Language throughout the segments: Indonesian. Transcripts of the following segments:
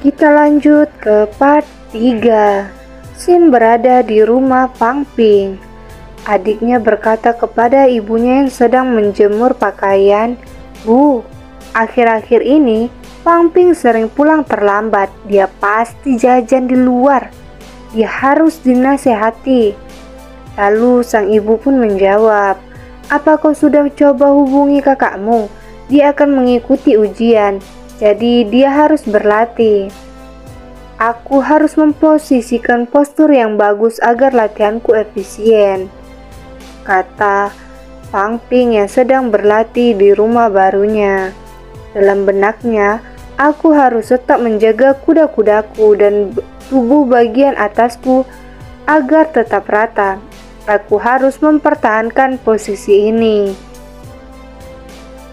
Kita lanjut ke part 3. Xin berada di rumah Pang Ping. Adiknya berkata kepada ibunya yang sedang menjemur pakaian, "Bu, akhir-akhir ini Pang Ping sering pulang terlambat. Dia pasti jajan di luar. Dia harus dinasehati." Lalu sang ibu pun menjawab, "Apa kau sudah coba hubungi kakakmu? Dia akan mengikuti ujian, jadi dia harus berlatih." Aku harus memposisikan postur yang bagus agar latihanku efisien, kata Pang Ping yang sedang berlatih di rumah barunya. Dalam benaknya, aku harus tetap menjaga kuda-kudaku dan tubuh bagian atasku agar tetap rata. Aku harus mempertahankan posisi ini.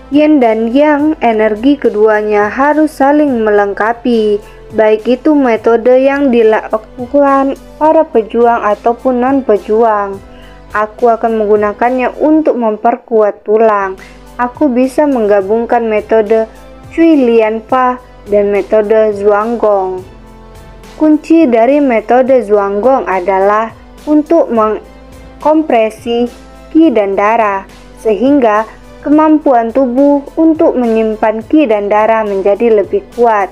Yin dan Yang, energi keduanya harus saling melengkapi, baik itu metode yang dilakukan para pejuang ataupun non-pejuang. Aku akan menggunakannya untuk memperkuat tulang. Aku bisa menggabungkan metode Cui Lian Fa dan metode Zhuanggong. Kunci dari metode Zhuanggong adalah untuk mengkompresi qi dan darah, sehingga kemampuan tubuh untuk menyimpan qi dan darah menjadi lebih kuat.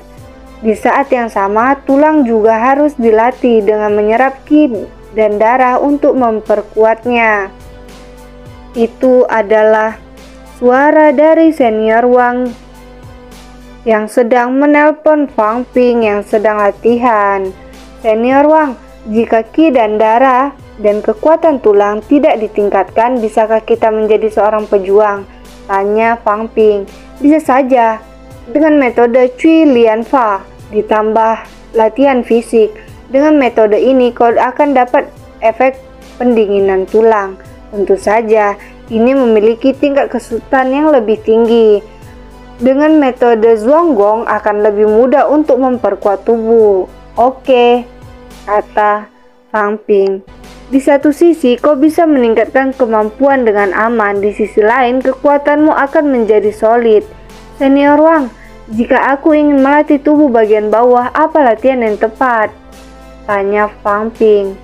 Di saat yang sama, tulang juga harus dilatih dengan menyerap qi dan darah untuk memperkuatnya. Itu adalah suara dari senior Wang yang sedang menelpon Pang Ping yang sedang latihan. "Senior Wang, jika qi dan darah dan kekuatan tulang tidak ditingkatkan, bisakah kita menjadi seorang pejuang?" tanya Pang Ping. "Bisa saja. Dengan metode Cui Lian Fa ditambah latihan fisik. Dengan metode ini kau akan dapat efek pendinginan tulang. Tentu saja, ini memiliki tingkat kesulitan yang lebih tinggi. Dengan metode Zhuanggong akan lebih mudah untuk memperkuat tubuh." "Oke," kata Pang Ping. "Di satu sisi kau bisa meningkatkan kemampuan dengan aman, di sisi lain kekuatanmu akan menjadi solid." "Senior Wang, jika aku ingin melatih tubuh bagian bawah, apa latihan yang tepat?" tanya Pang Ping.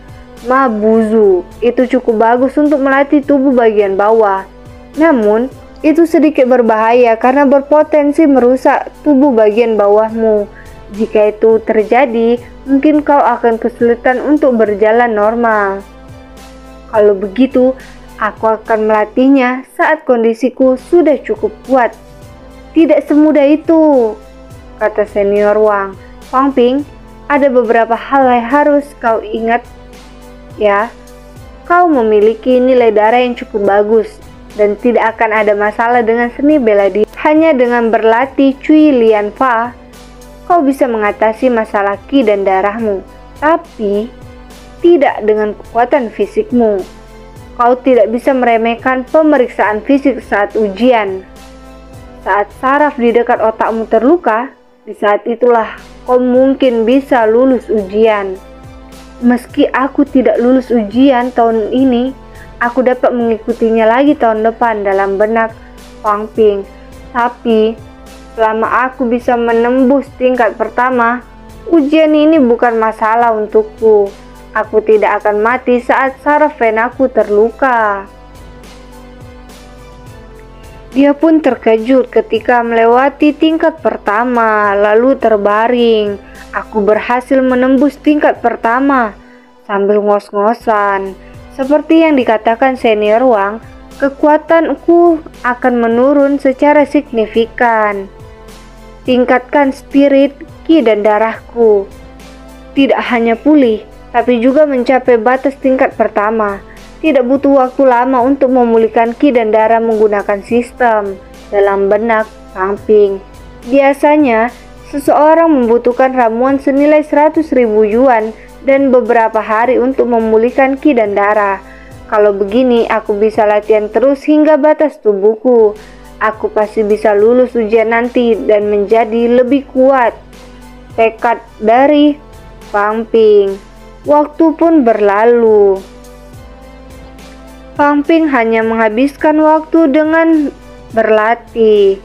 "Ma Buzu, itu cukup bagus untuk melatih tubuh bagian bawah. Namun, itu sedikit berbahaya karena berpotensi merusak tubuh bagian bawahmu. Jika itu terjadi, mungkin kau akan kesulitan untuk berjalan normal. Kalau begitu, aku akan melatihnya saat kondisiku sudah cukup kuat." "Tidak semudah itu," kata senior Wang. "Pang Ping, ada beberapa hal yang harus kau ingat ya. Kau memiliki nilai darah yang cukup bagus dan tidak akan ada masalah dengan seni bela diri. Hanya dengan berlatih Cui Lian Fa, kau bisa mengatasi masalah qi dan darahmu, tapi tidak dengan kekuatan fisikmu. Kau tidak bisa meremehkan pemeriksaan fisik saat ujian. Saat saraf di dekat otakmu terluka, di saat itulah kau mungkin bisa lulus ujian. Meski aku tidak lulus ujian tahun ini, aku dapat mengikutinya lagi tahun depan," dalam benak Pang Ping. "Tapi selama aku bisa menembus tingkat pertama, ujian ini bukan masalah untukku. Aku tidak akan mati saat saraf venaku terluka." Dia pun terkejut ketika melewati tingkat pertama, lalu terbaring. "Aku berhasil menembus tingkat pertama." Sambil ngos-ngosan, seperti yang dikatakan senior Wang, kekuatanku akan menurun secara signifikan. Tingkatkan spirit, qi dan darahku. Tidak hanya pulih, tapi juga mencapai batas tingkat pertama. Tidak butuh waktu lama untuk memulihkan qi dan darah menggunakan sistem, dalam benak Pang Ping. Biasanya, seseorang membutuhkan ramuan senilai 100.000 yuan dan beberapa hari untuk memulihkan qi dan darah. Kalau begini, aku bisa latihan terus hingga batas tubuhku. Aku pasti bisa lulus ujian nanti dan menjadi lebih kuat. Tekad dari Pang Ping. Waktu pun berlalu. Pang Ping hanya menghabiskan waktu dengan berlatih.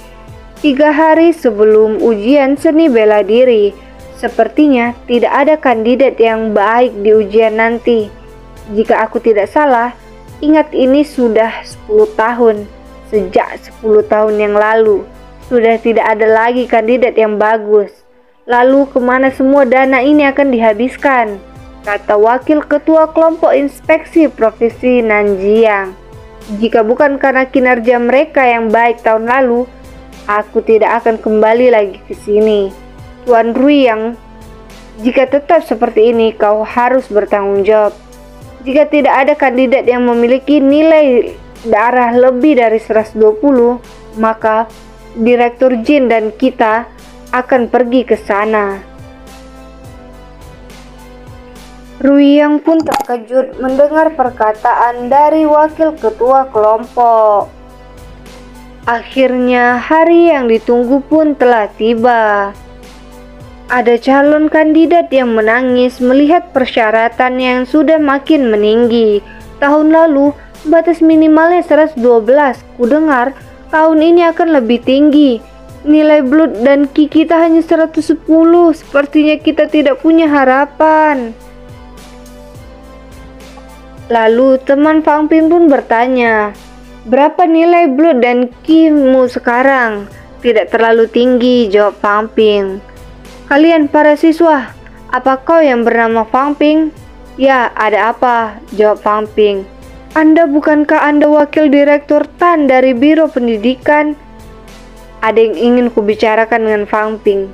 3 hari sebelum ujian seni bela diri, Sepertinya tidak ada kandidat yang baik di ujian nanti. Jika aku tidak salah, ingat ini sudah 10 tahun. Sejak 10 tahun yang lalu, sudah tidak ada lagi kandidat yang bagus. Lalu kemana semua dana ini akan dihabiskan? Kata Wakil Ketua Kelompok Inspeksi Provinsi Nanjiang. Jika bukan karena kinerja mereka yang baik tahun lalu, aku tidak akan kembali lagi ke sini. Tuan Ruyang, jika tetap seperti ini, kau harus bertanggung jawab. Jika tidak ada kandidat yang memiliki nilai darah lebih dari 120, maka Direktur Jin dan kita akan pergi ke sana. Ruyang pun terkejut mendengar perkataan dari Wakil Ketua Kelompok. Akhirnya hari yang ditunggu pun telah tiba. Ada calon kandidat yang menangis melihat persyaratan yang sudah makin meninggi. Tahun lalu batas minimalnya 112. Kudengar tahun ini akan lebih tinggi. Nilai blood dan ki kita hanya 110. Sepertinya kita tidak punya harapan. Lalu teman Fang Ping pun bertanya, berapa nilai blood dan ki-mu sekarang? Tidak terlalu tinggi, jawab Fang Ping. Kalian para siswa, apa kau yang bernama Fang Ping? Ya, ada apa? Jawab Fang Ping. Bukankah Anda wakil direktur Tan dari Biro Pendidikan? Ada yang ingin kubicarakan dengan Fang Ping.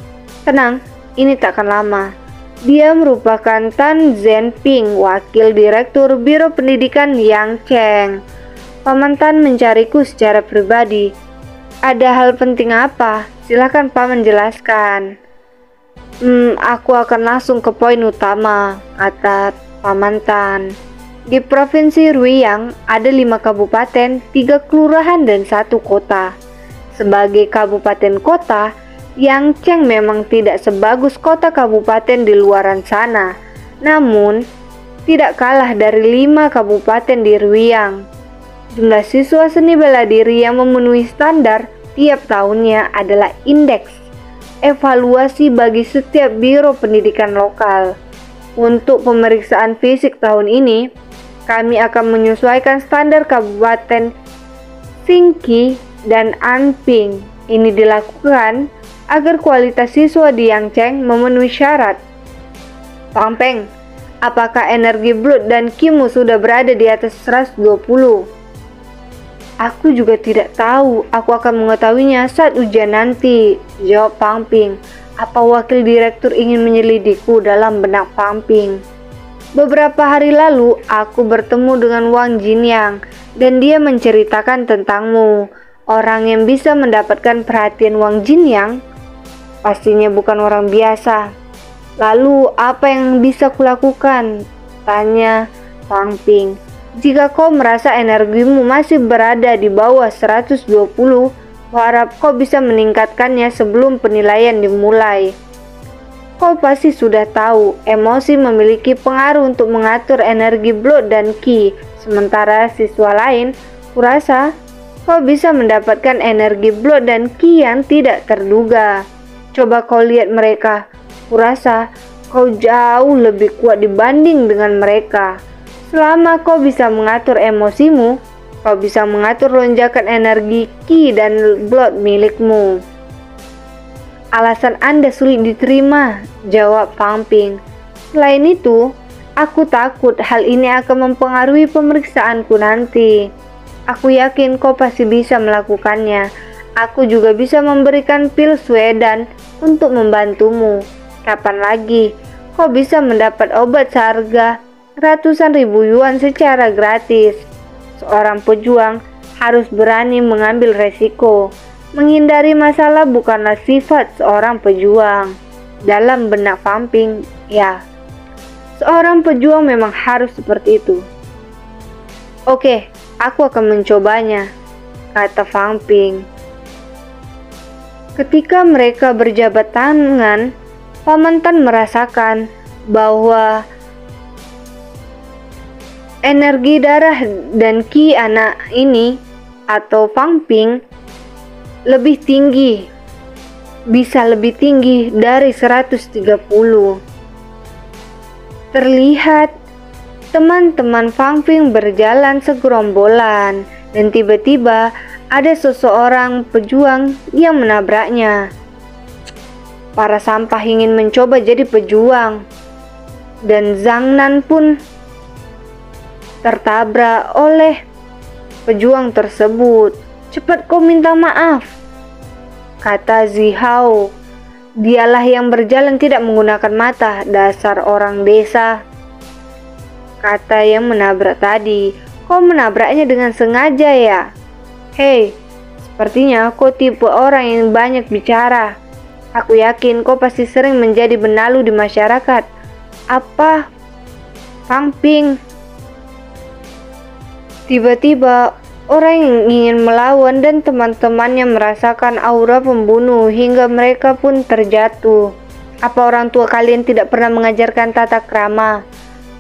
Tenang, ini takkan lama. Dia merupakan Tan Zhenping, wakil direktur Biro Pendidikan Yang Cheng. Paman Tan mencariku secara pribadi. Ada hal penting apa? Silakan Paman jelaskan. Aku akan langsung ke poin utama, kata Paman Tan. Di Provinsi Ruyang ada 5 kabupaten, 3 kelurahan dan 1 kota. Sebagai kabupaten kota, Yang Cheng memang tidak sebagus kota kabupaten di luaran sana. Namun, tidak kalah dari 5 kabupaten di Ruyang. Jumlah siswa seni bela diri yang memenuhi standar tiap tahunnya adalah indeks evaluasi bagi setiap biro pendidikan lokal. Untuk pemeriksaan fisik tahun ini, kami akan menyesuaikan standar Kabupaten Singki dan Anping. Ini dilakukan agar kualitas siswa di Yang Cheng memenuhi syarat. Fang Ping, apakah energi blood dan ki-mu sudah berada di atas 120? Aku juga tidak tahu, aku akan mengetahuinya saat ujian nanti, jawab Fang Ping. Apa wakil direktur ingin menyelidikku dalam benak Fang Ping? Beberapa hari lalu, aku bertemu dengan Wang Jinyang, dan dia menceritakan tentangmu. Orang yang bisa mendapatkan perhatian Wang Jinyang, pastinya bukan orang biasa. Lalu, apa yang bisa kulakukan? Tanya Fang Ping. Jika kau merasa energimu masih berada di bawah 120, kuharap kau bisa meningkatkannya sebelum penilaian dimulai. Kau pasti sudah tahu, emosi memiliki pengaruh untuk mengatur energi blood dan ki. Sementara siswa lain, kurasa kau bisa mendapatkan energi blood dan ki yang tidak terduga. Coba kau lihat mereka, kurasa kau jauh lebih kuat dibanding dengan mereka. Selama kau bisa mengatur emosimu, kau bisa mengatur lonjakan energi ki dan blood milikmu. Alasan Anda sulit diterima, jawab Fang Ping. Selain itu, aku takut hal ini akan mempengaruhi pemeriksaanku nanti. Aku yakin kau pasti bisa melakukannya. Aku juga bisa memberikan pil Swedan untuk membantumu. Kapan lagi kau bisa mendapat obat seharga ratusan ribu yuan secara gratis? Seorang pejuang harus berani mengambil resiko. Menghindari masalah bukanlah sifat seorang pejuang. Dalam benak Fang Ping, ya, seorang pejuang memang harus seperti itu. Oke, aku akan mencobanya, kata Fang Ping. Ketika mereka berjabat tangan, Paman Tan merasakan bahwa energi darah dan ki anak ini atau Fang Ping lebih tinggi. bisa lebih tinggi dari 130. Terlihat teman-teman Fang Ping berjalan segerombolan dan tiba-tiba ada seseorang pejuang yang menabraknya. Para sampah ingin mencoba jadi pejuang dan Zhang Nan pun tertabrak oleh pejuang tersebut. "Cepat kau minta maaf," kata Zihao. "Dialah yang berjalan tidak menggunakan mata, dasar orang desa," kata yang menabrak tadi. "Kau menabraknya dengan sengaja ya? Hei, sepertinya kau tipe orang yang banyak bicara. Aku yakin kau pasti sering menjadi benalu di masyarakat." "Apa, Fang Ping?" Tiba-tiba orang yang ingin melawan dan teman-temannya merasakan aura pembunuh hingga mereka pun terjatuh. "Apa orang tua kalian tidak pernah mengajarkan tata krama?"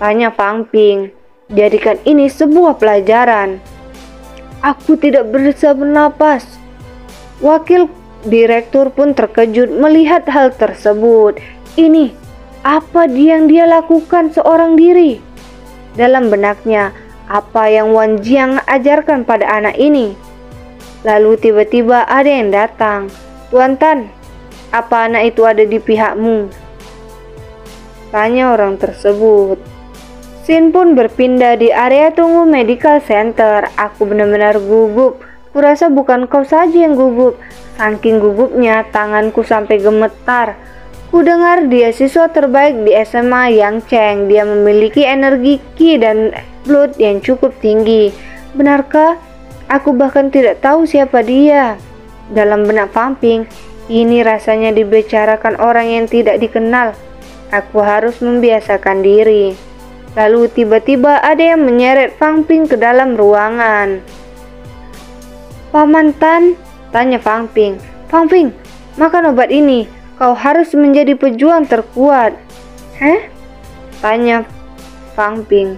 tanya Fang Ping. "Jadikan ini sebuah pelajaran." "Aku tidak bisa bernapas." Wakil direktur pun terkejut melihat hal tersebut. "Ini apa yang dia lakukan seorang diri?" Dalam benaknya, apa yang Wan Jiang ajarkan pada anak ini? Lalu tiba-tiba ada yang datang. "Tuan Tan, apa anak itu ada di pihakmu?" tanya orang tersebut. Sin pun berpindah di area tunggu medical center. "Aku benar-benar gugup. Kurasa bukan kau saja yang gugup." Saking gugupnya, tanganku sampai gemetar. Ku dengar dia siswa terbaik di SMA Yangcheng. Dia memiliki energi Qi dan blood yang cukup tinggi. Benarkah? Aku bahkan tidak tahu siapa dia. Dalam benak Fang Ping, ini rasanya dibicarakan orang yang tidak dikenal. Aku harus membiasakan diri. Lalu tiba-tiba ada yang menyeret Fang Ping ke dalam ruangan. "Paman Tan?" tanya Fang Ping. "Fang Ping, makan obat ini. Kau harus menjadi pejuang terkuat." "Heh?" tanya Fang Ping.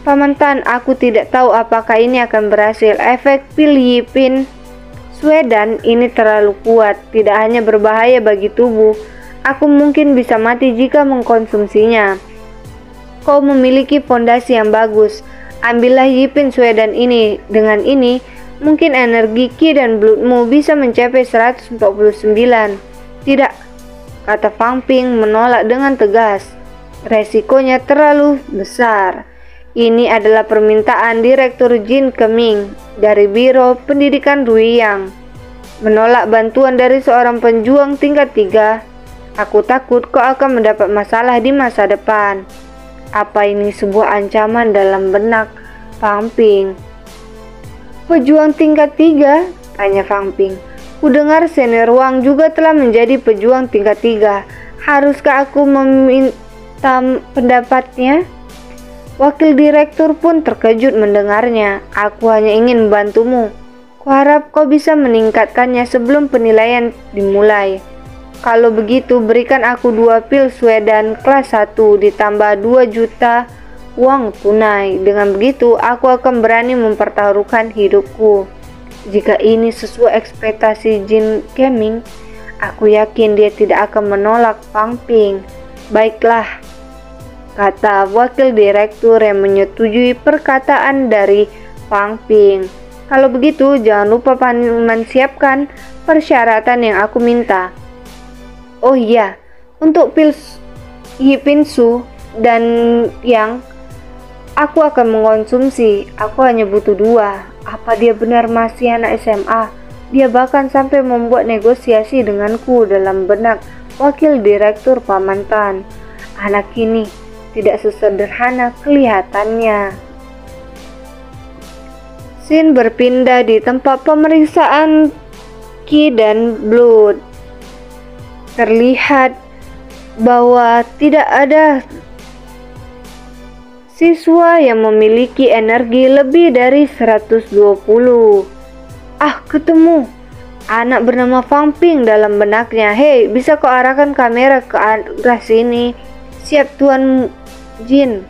"Paman Tan, aku tidak tahu apakah ini akan berhasil. Efek pil Yipin Swedan ini terlalu kuat. Tidak hanya berbahaya bagi tubuh, aku mungkin bisa mati jika mengkonsumsinya. Kau memiliki fondasi yang bagus. Ambillah Yipin Swedan ini. Dengan ini, mungkin energi Qi dan bloodmu bisa mencapai 149. "Tidak," kata Fang Ping menolak dengan tegas. "Resikonya terlalu besar. Ini adalah permintaan Direktur Jin Keming dari Biro Pendidikan Ruiyang. Menolak bantuan dari seorang penjuang tingkat 3. Aku takut kau akan mendapat masalah di masa depan." Apa ini sebuah ancaman dalam benak Fang Ping? "Pejuang tingkat 3? tanya Fang Ping. "Ku dengar senior Wang juga telah menjadi pejuang tingkat 3. Haruskah aku meminta pendapatnya?" Wakil direktur pun terkejut mendengarnya. "Aku hanya ingin membantumu. Kuharap kau bisa meningkatkannya sebelum penilaian dimulai. Kalau begitu, berikan aku 2 pil Swedan kelas 1 ditambah 2 juta uang tunai. Dengan begitu, aku akan berani mempertaruhkan hidupku. Jika ini sesuai ekspektasi Jin Keming, aku yakin dia tidak akan menolak Fang Ping." "Baiklah," kata wakil direktur yang menyetujui perkataan dari Fang Ping. "Kalau begitu, jangan lupa paman siapkan persyaratan yang aku minta. Oh iya, untuk pil Yipinsu dan yang aku akan mengkonsumsi, aku hanya butuh 2. Apa dia benar masih anak SMA? Dia bahkan sampai membuat negosiasi denganku." Dalam benak wakil direktur Paman Tan. Anak ini tidak sesederhana kelihatannya. Sin berpindah di tempat pemeriksaan Qi dan blood. Terlihat bahwa tidak ada siswa yang memiliki energi lebih dari 120. Ketemu anak bernama Fang Ping dalam benaknya. "Hei, bisa kau arahkan kamera ke arah sini?" "Siap, Tuan Jin."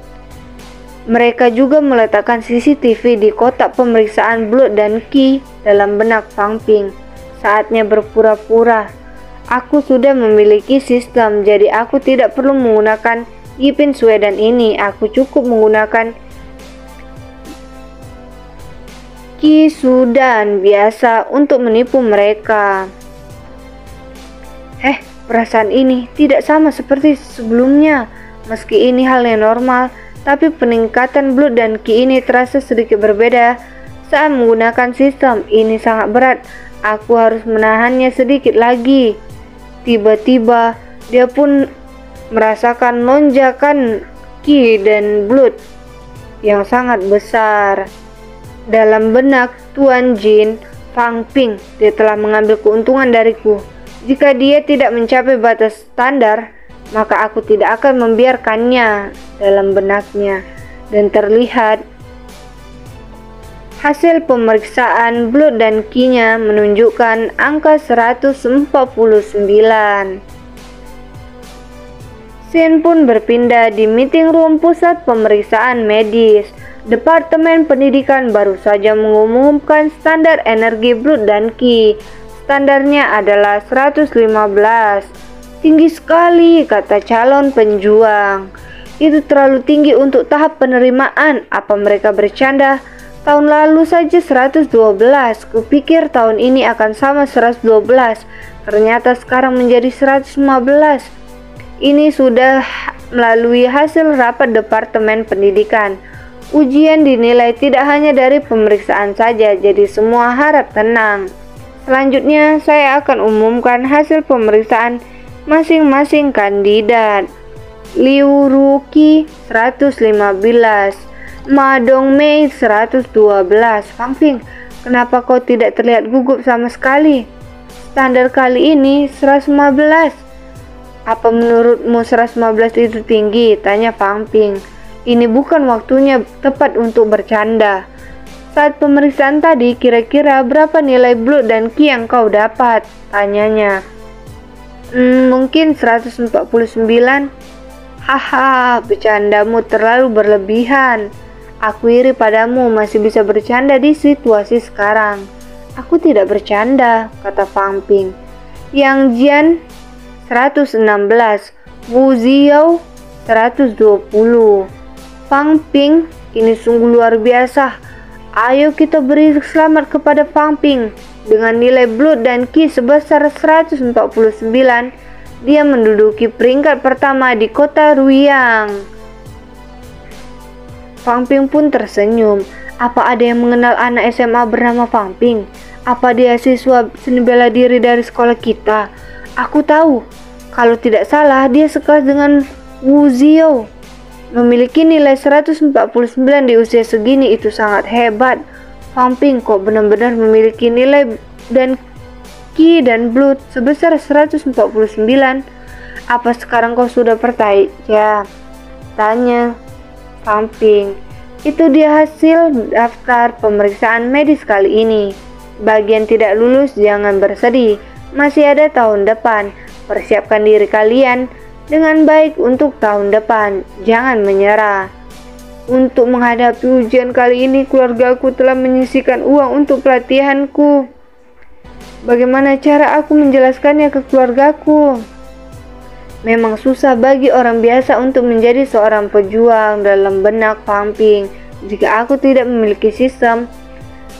Mereka juga meletakkan CCTV di kotak pemeriksaan blood dan Qi dalam benak Fang Ping. Saatnya berpura-pura. Aku sudah memiliki sistem, jadi aku tidak perlu menggunakan Yipin Sweden ini. Aku cukup menggunakan Sudan biasa untuk menipu mereka. Perasaan ini tidak sama seperti sebelumnya. Meski ini hal yang normal, tapi peningkatan blood dan Ki ini terasa sedikit berbeda saat menggunakan sistem. Ini sangat berat. Aku harus menahannya sedikit lagi. Tiba-tiba dia pun merasakan lonjakan Ki dan blood yang sangat besar. Dalam benak Tuan Jin, Fang Ping, dia telah mengambil keuntungan dariku. Jika dia tidak mencapai batas standar, maka aku tidak akan membiarkannya, dalam benaknya. Dan terlihat hasil pemeriksaan blood dan Ki-nya menunjukkan angka 149. Shen pun berpindah di meeting room pusat pemeriksaan medis. Departemen Pendidikan baru saja mengumumkan standar energi blood dan Ki. Standarnya adalah 115. Tinggi sekali, kata calon penjuang. Itu terlalu tinggi untuk tahap penerimaan. Apa mereka bercanda? Tahun lalu saja 112. Kupikir tahun ini akan sama 112. Ternyata sekarang menjadi 115. Ini sudah melalui hasil rapat Departemen Pendidikan. Ujian dinilai tidak hanya dari pemeriksaan saja, jadi semua harap tenang. Selanjutnya, saya akan umumkan hasil pemeriksaan masing-masing kandidat. Liu Ruqi 115, Ma Dongmei 112. Fang Ping, kenapa kau tidak terlihat gugup sama sekali? Standar kali ini 115. Apa menurutmu 115 itu tinggi? Tanya Fang Ping. Ini bukan waktunya tepat untuk bercanda. Saat pemeriksaan tadi, kira-kira berapa nilai blood dan Ki yang kau dapat? Tanyanya. Mungkin 149. Haha, bercandamu terlalu berlebihan. Aku iri padamu masih bisa bercanda di situasi sekarang. Aku tidak bercanda, kata Fang Ping. Yang Jian 116, Wu Ziao 120. Fang Ping, ini sungguh luar biasa. Ayo kita beri selamat kepada Fang Ping. Dengan nilai blood dan Ki sebesar 149, dia menduduki peringkat pertama di kota Ruyang. Fang Ping pun tersenyum. Apa ada yang mengenal anak SMA bernama Fang Ping? Apa dia siswa seni bela diri dari sekolah kita? Aku tahu. Kalau tidak salah, dia sekelas dengan Wu Ziao. Memiliki nilai 149 di usia segini itu sangat hebat. Fang Ping kok benar-benar memiliki nilai dan Ki dan blood sebesar 149. Apa sekarang kau sudah percaya? Tanya Fang Ping. Itu dia hasil daftar pemeriksaan medis kali ini. Bagi yang tidak lulus jangan bersedih. Masih ada tahun depan. Persiapkan diri kalian dengan baik untuk tahun depan. Jangan menyerah. Untuk menghadapi ujian kali ini, keluargaku telah menyisihkan uang untuk pelatihanku. Bagaimana cara aku menjelaskannya ke keluargaku? Memang susah bagi orang biasa untuk menjadi seorang pejuang, dalam benak Fang Ping. Jika aku tidak memiliki sistem,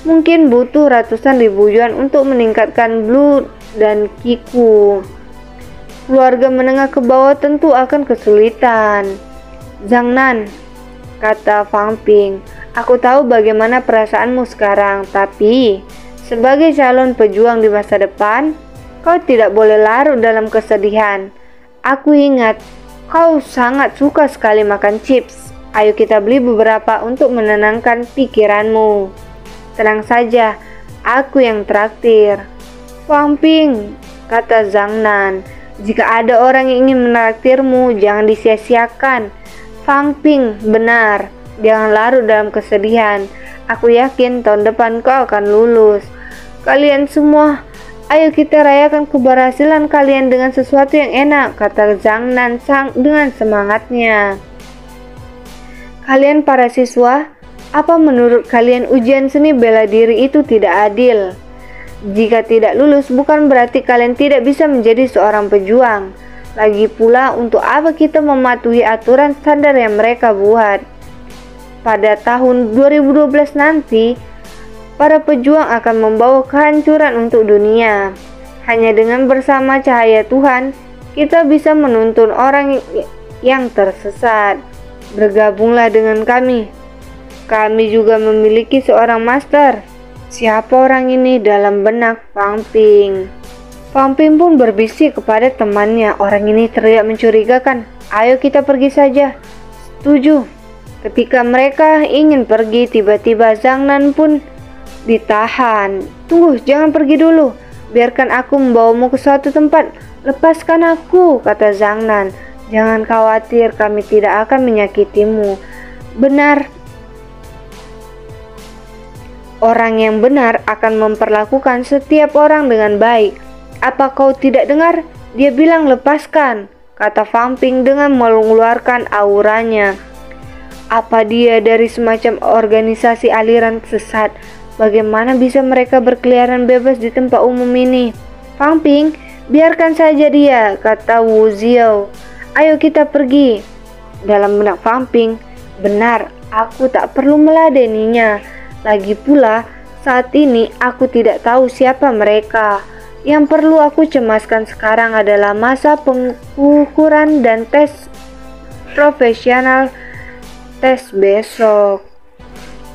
mungkin butuh ratusan ribu yuan untuk meningkatkan blood dan Kiku. Keluarga menengah ke bawah tentu akan kesulitan. Zhang Nan, kata Fang Ping, aku tahu bagaimana perasaanmu sekarang, tapi sebagai calon pejuang di masa depan, kau tidak boleh larut dalam kesedihan. Aku ingat, kau sangat suka sekali makan chips. Ayo kita beli beberapa untuk menenangkan pikiranmu. Tenang saja, aku yang traktir. Fang Ping, kata Zhang Nan, jika ada orang yang ingin menraktirmu, jangan disia-siakan. Fang Ping, benar. Jangan larut dalam kesedihan. Aku yakin tahun depan kau akan lulus. Kalian semua, ayo kita rayakan keberhasilan kalian dengan sesuatu yang enak, kata Zhang Nan dengan semangatnya. Kalian para siswa, apa menurut kalian ujian seni bela diri itu tidak adil? Jika tidak lulus bukan berarti kalian tidak bisa menjadi seorang pejuang. Lagi pula, untuk apa kita mematuhi aturan standar yang mereka buat? Pada tahun 2012 nanti, para pejuang akan membawa kehancuran untuk dunia. Hanya dengan bersama cahaya Tuhan, kita bisa menuntun orang yang tersesat. Bergabunglah dengan kami. Kami juga memiliki seorang master. Siapa orang ini dalam benak Fang Ping? Fang Ping pun berbisik kepada temannya. Orang ini terlihat mencurigakan. Ayo kita pergi saja. Setuju. Ketika mereka ingin pergi, tiba-tiba Zhang Nan pun ditahan. Tunggu, jangan pergi dulu. Biarkan aku membawamu ke suatu tempat. Lepaskan aku, kata Zhang Nan. Jangan khawatir, kami tidak akan menyakitimu. Benar. Orang yang benar akan memperlakukan setiap orang dengan baik. Apa kau tidak dengar? Dia bilang lepaskan, kata Fang Ping dengan mengeluarkan auranya. Apa dia dari semacam organisasi aliran sesat? Bagaimana bisa mereka berkeliaran bebas di tempat umum ini? Fang Ping, biarkan saja dia, kata Wu Ziao. Ayo kita pergi. Dalam benak Fang Ping, benar, aku tak perlu meladeninya. Lagi pula, saat ini aku tidak tahu siapa mereka. Yang perlu aku cemaskan sekarang adalah masa pengukuran dan tes profesional tes besok.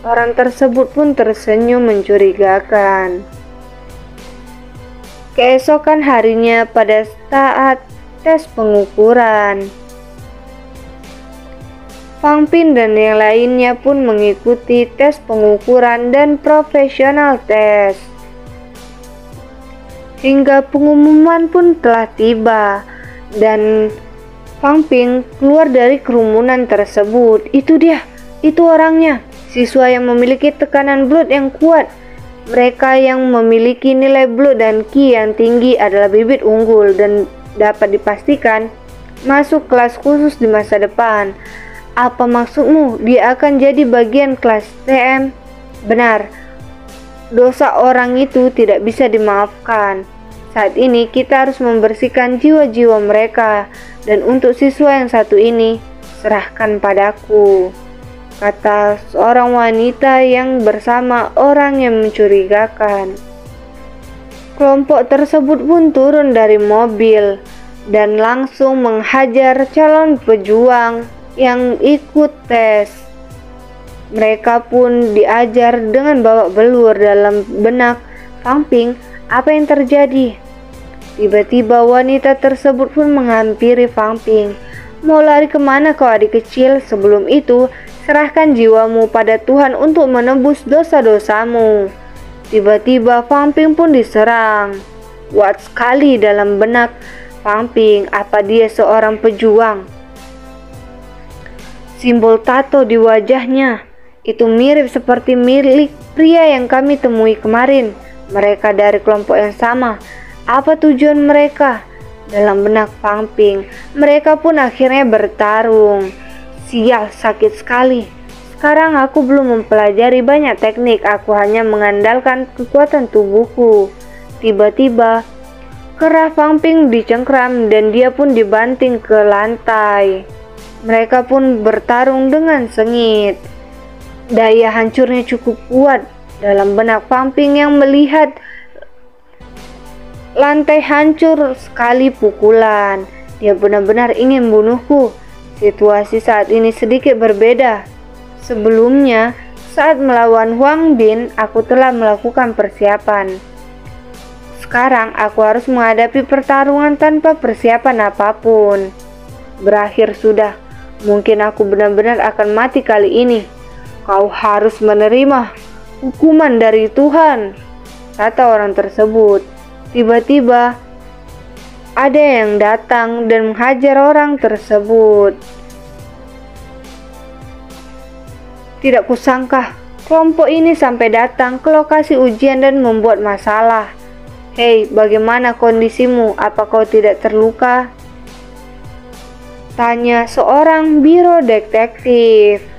Orang tersebut pun tersenyum mencurigakan. Keesokan harinya pada saat tes pengukuran, Fang Ping dan yang lainnya pun mengikuti tes pengukuran dan profesional tes. Hingga pengumuman pun telah tiba dan Fang Ping keluar dari kerumunan tersebut. Itu dia, itu orangnya, siswa yang memiliki tekanan blood yang kuat. Mereka yang memiliki nilai blood dan ki yang tinggi adalah bibit unggul dan dapat dipastikan masuk kelas khusus di masa depan. Apa maksudmu? Dia akan jadi bagian kelas TM? Benar. Dosa orang itu tidak bisa dimaafkan. Saat ini kita harus membersihkan jiwa-jiwa mereka. Dan untuk siswa yang satu ini, serahkan padaku, kata seorang wanita yang bersama orang yang mencurigakan. Kelompok tersebut pun turun dari mobil dan langsung menghajar calon pejuang yang ikut tes. Mereka pun diajar dengan babak belur. Dalam benak Fang Ping, apa yang terjadi? Tiba-tiba wanita tersebut pun menghampiri Fang Ping. Mau lari kemana kau adik kecil? Sebelum itu, serahkan jiwamu pada Tuhan untuk menebus dosa-dosamu. Tiba-tiba Fang Ping pun diserang. Kuat sekali dalam benak Fang Ping. Apa dia seorang pejuang? Simbol tato di wajahnya itu mirip seperti milik pria yang kami temui kemarin. Mereka dari kelompok yang sama. Apa tujuan mereka? Dalam benak Fang Ping, mereka pun akhirnya bertarung. Sial, sakit sekali. Sekarang aku belum mempelajari banyak teknik, aku hanya mengandalkan kekuatan tubuhku. Tiba-tiba, kerah Fang Ping dicengkram dan dia pun dibanting ke lantai. Mereka pun bertarung dengan sengit. Daya hancurnya cukup kuat. Dalam benak Fang Ping yang melihat lantai hancur sekali pukulan. Dia benar-benar ingin bunuhku. Situasi saat ini sedikit berbeda. Sebelumnya, saat melawan Huang Bin, aku telah melakukan persiapan. Sekarang aku harus menghadapi pertarungan tanpa persiapan apapun. Berakhir sudah. Mungkin aku benar-benar akan mati kali ini. Kau harus menerima hukuman dari Tuhan, kata orang tersebut. Tiba-tiba ada yang datang dan menghajar orang tersebut. Tidak kusangka kelompok ini sampai datang ke lokasi ujian dan membuat masalah. Hei, bagaimana kondisimu? Apa kau tidak terluka? Tanya seorang biro detektif.